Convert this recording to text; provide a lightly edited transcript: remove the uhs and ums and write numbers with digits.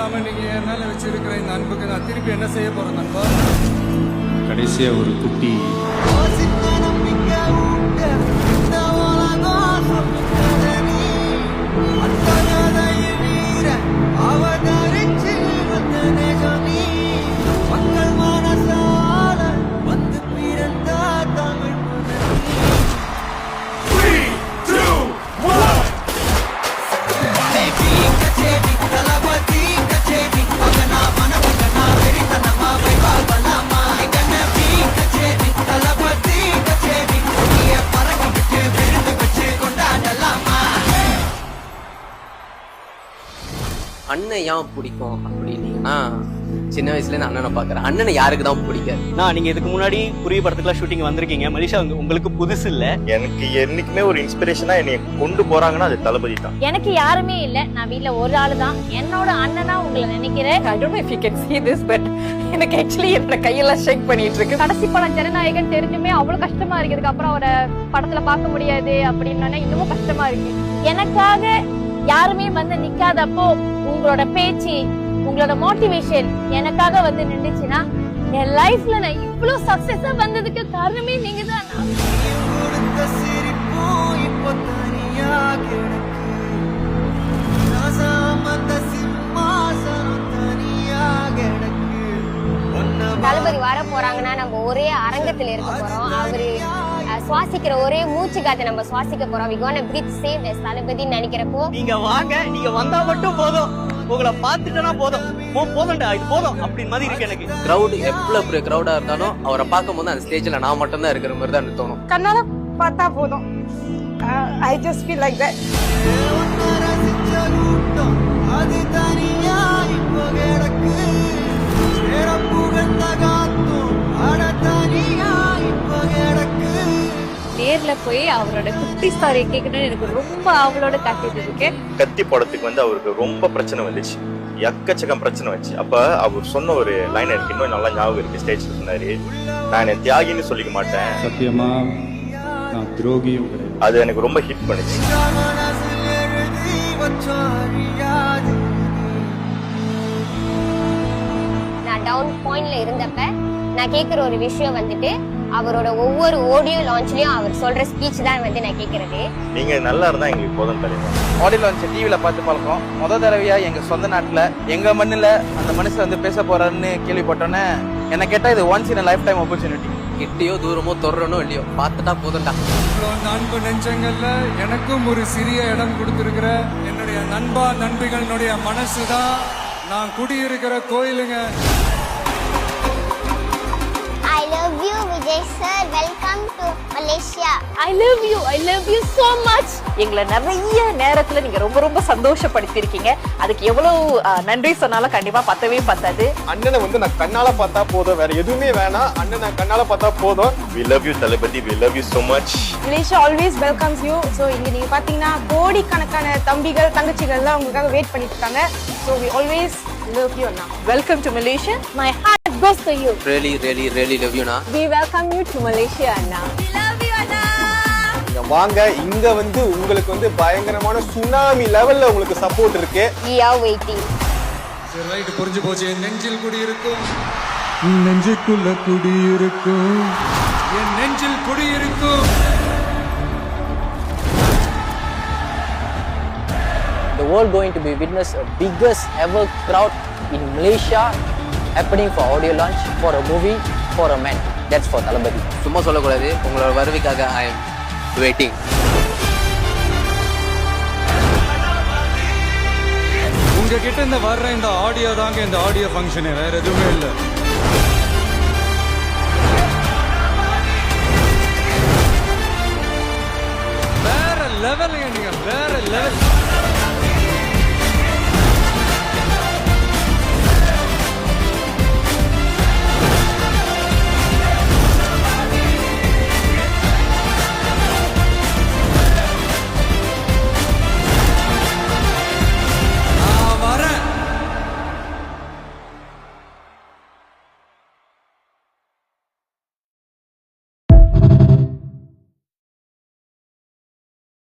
இல்லாம நீங்க என் மேல வச்சிருக்கிற இந்த அன்புக்கு நான் திருப்பி என்ன செய்ய போறேன் நண்பா? கடைசியா ஒரு குட்டி அண்ணன் ஏன் பிடிக்கும் அப்படின்னீங்கன்னா, சின்ன வயசுல இருந்து அண்ணனை பாக்குறேன். அண்ணனை யாருக்கு தான் பிடிக்காது? நீங்க இதுக்கு முன்னாடி புரிய படத்துக்குலாம் ஷூட்டிங் வந்திருக்கீங்க. மலேசியா உங்களுக்கு புதுசு இல்ல. எனக்கு என்னைக்குமே ஒரு இன்ஸ்பிரேஷனா என்னை கொண்டு போறாங்கன்னா அது தளபதி தான். எனக்கு யாருமே இல்ல, நான் வீட்ல ஒரு ஆளு தான். என்னோட அண்ணனா உங்களை நினைக்கிறேன். I don't know if you can see this, but எனக்கு ஆக்சுவலி என்னோட கையெல்லாம் ஷேக் பண்ணிட்டு இருக்கு. கடைசி படம் ஜனநாயகன் தெரிஞ்சுமே அவ்வளவு கஷ்டமா இருக்கு. அதுக்கப்புறம் அவரை படத்துல பார்க்க முடியாது அப்படின்னு இன்னமும் கஷ்டமா இருக்கு. எனக்காக யாருமே வந்து நிக்காதப்போ உங்களோட பேச்சு, உங்களோட மோட்டிவேஷன் எனக்காக வந்து நின்றுச்சுன்னா, என் லைஃப்ல நான் இவ்வளவு சக்சஸா வந்ததுக்கு காரணமே நீங்க தான். தளபதி வர போறாங்கன்னா நம்ம ஒரே அரங்கத்துல இருக்க போறோம். அவரு சுவாசிக்கிற ஒரே மூச்சு காத்து நம்ம சுவாசிக்க போறோம். We gonna breathe same as தளபதி நினைக்கிறப்போ நீங்க வாங்க, நீங்க வந்தா மட்டும் போதும். உங்களை பார்த்துட்டனா போதும், போதும்டா இது போதும் அப்படின்னு மாதிரி இருக்கு எனக்கு. கிரௌட் எவ்வளவு பெரிய கிரௌடா இருந்தாலும் அவரை பார்க்கும் போது அந்த ஸ்டேஜ்ல நான் மட்டும் தான் இருக்கிற மாதிரி தான் தோணும். கண்ணால பார்த்தா போதும். I just feel like that. நேர்ல போய் அவரோட குட்டி ஸ்டாரி கேட்கணும்னு எனக்கு ரொம்ப அவளோட காட்டிட்டு இருக்கு. கத்தி படத்துக்கு வந்து அவருக்கு ரொம்ப பிரச்சனை வந்துச்சு, எக்கச்சக்கம் பிரச்சனை வச்சு. அப்ப அவர் சொன்ன ஒரு லைன் எனக்கு இன்னும் நல்லா ஞாபகம் இருக்கு. ஸ்டேஜ்ல சொன்னாரு, நான் என் தியாகின்னு சொல்லிக்க மாட்டேன், சத்தியமா நான் துரோகியும் கிடையாது. அது எனக்கு ரொம்ப ஹிட் பண்ணுச்சு. நான் டவுன் பாயிண்ட்ல இருந்தப்ப நான் கேக்குற ஒரு விஷயம் வந்துட்டு, அவரோட ஒவ்வொரு ஆடியோ லான்ச்லயும் அவர் சொல்ற ஸ்பீச் தான் வந்து நான் கேக்குறது. நீங்க நல்லா இருந்தா எங்களுக்கு போதும் தலைவர். ஆடியோ லான்ச் டிவில பார்த்து பழக்கம். முத தடவையா எங்க சொந்த நாட்டுல எங்க மண்ணுல அந்த மனுஷன் வந்து பேச போறாருன்னு கேள்விப்பட்டோன்னே என்ன கேட்டா இது once in lifetime opportunity. கிட்டியோ தூரமோ தொடுறனோ இல்லையோ பார்த்துட்டா போதும்டா. அன்பு நெஞ்சங்கள்ல எனக்கும் ஒரு சிறிய இடம் கொடுத்திருக்கிற என்னுடைய நண்பா நண்பிகளுடைய மனசுதான் நான் குடியிருக்கிற கோயிலுங்க. I love you, Vijay sir. Welcome to Malaysia. I love you so much. எங்களை நிறைய நேரத்துல நீங்க ரொம்ப ரொம்ப சந்தோஷப்படுத்திருக்கீங்க. அதுக்கு எவ்வளவு நன்றி சொன்னாலும் கண்டிப்பா பத்தவே பத்தாது. அண்ணனை வந்து நான் கண்ணால பார்த்தா போதும், வேற எதுவுமே வேணாம். அண்ணனை கண்ணால பார்த்தா போதும். We love you Thalapathy, we love you so much. Malaysia always welcomes you. So இங்க நீங்க பாத்தீங்கன்னா கோடிக்கணக்கான தம்பிகள் தங்கச்சிகள்லாம் உங்களுக்காக வெயிட் பண்ணிட்டு இருக்காங்க. So we always love you Anna. Welcome to Malaysia. My heart goes to you. Really love you na. We welcome you to Malaysia Anna. We love you அண்ணா. இங்க வாங்க, இங்க வந்து உங்களுக்கு வந்து பயங்கரமான சுனாமி லெவல்ல உங்களுக்கு சப்போர்ட் இருக்கு. We are waiting. சரி ரைட், புரிஞ்சு போச்சு. என் நெஞ்சில் குடியிருக்கும், நெஞ்சுக்குள்ள குடியிருக்கும், என் நெஞ்சில் குடியிருக்கும். The world going to be witness a biggest ever crowd in Malaysia happening for audio launch for a movie for a man. That's for தளபதி. சும்மா சொல்லக்கூடாது, உங்களோட வருவிக்காக I am waiting. உங்ககிட்ட இந்த வர்ற இந்த ஆடியோ தாங்க இந்த ஆடியோ ஃபங்க்ஷனு, வேற எதுவுமே இல்லை.